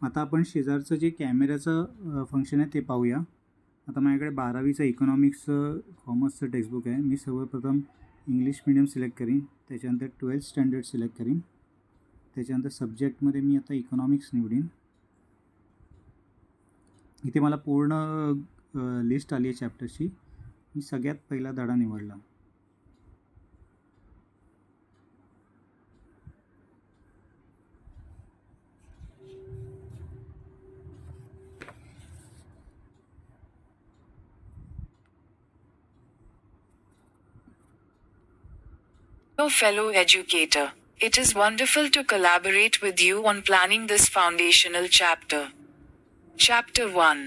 आता आपण शेजारचं जे कॅमेऱ्याचं फंक्शन आहे ते पाहूया. आता माझ्याकडे 12वीचं इकॉनॉमिक्सचं कॉमर्सचं टेक्स्टबुक आहे. मी सर्वप्रथम इंग्लिश मीडियम सिलेक्ट करीन, त्याच्यानंतर 12th स्टँडर्ड सिलेक्ट करीन, त्याच्यानंतर सब्जेक्टमध्ये मी आता इकॉनॉमिक्स निवडीन. इथे मला पूर्ण लिस्ट आली आहे चॅप्टरची. मी सगळ्यात पहिला धडा निवडला. Hello fellow educator. It is wonderful to collaborate with you on planning this foundational chapter. Chapter 1.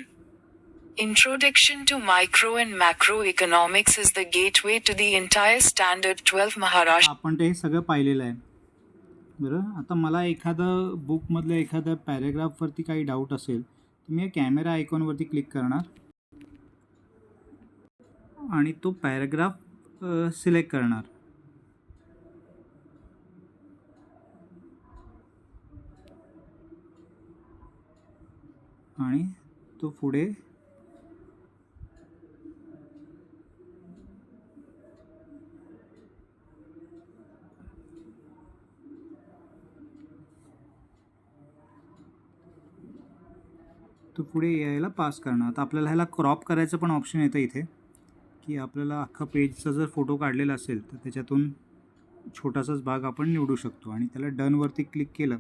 Introduction to Micro and Macroeconomics is the gateway to the entire Standard 12 Maharashtra. आपण ते सगळं पाहिलेलं आहे. बरं, आता मला एखादं बुकमधलं एखाद्या पॅरेग्राफवरती काही डाऊट असेल तर मी कॅमेरा आयकॉनवरती क्लिक करणार आणि तो पॅरेग्राफ सिलेक्ट करणार. आणि तो पुढे यायला पास करणार. आता आपल्याला ह्याला क्रॉप करायचं पण ऑप्शन येतं इथे, की आपल्याला अख्खा पेजचा जर फोटो काढलेला असेल तर त्याच्यातून छोटासाच भाग आपण निवडू शकतो आणि त्याला डनवरती क्लिक केलं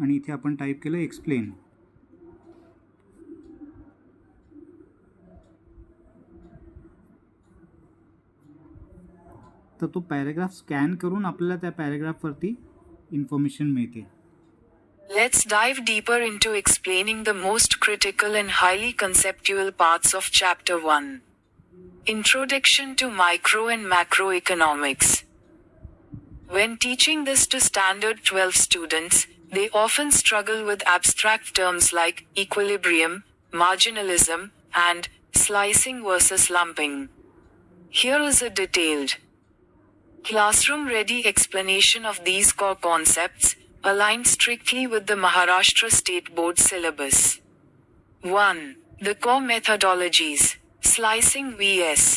आणि इथे आपण टाईप केलं एक्सप्लेन. तर तो पॅरेग्राफ स्कॅन करून आपल्याला त्या पॅरेग्राफवरती इन्फॉर्मेशन मिळते. Let's dive deeper into explaining the most critical and highly conceptual parts of Chapter 1. Introduction to Micro and Macroeconomics. When teaching this to Standard 12 students, they often struggle with abstract terms like equilibrium, marginalism, and slicing versus lumping. Here is a detailed, classroom-ready explanation of these core concepts, aligned strictly with the Maharashtra State Board syllabus. 1. The core methodologies. Slicing vs.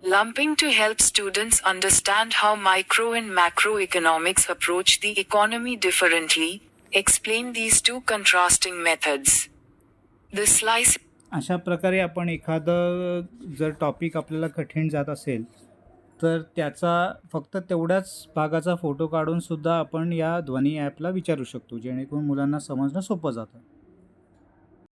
lumping to help students understand how micro and macroeconomics approach the economy differently. Explain these two contrasting methods. The slice. अशा प्रकारे आपण एखादं जर topic आपल्याला कठीण जात असेल तर त्याचा फक्त तेवढ्याच भागाचा फोटो काढून सुद्धा आपण या ध्वनी ॲपला विचारू शकतो, जेणेकरून मुलांना समजणं सोपं जातं.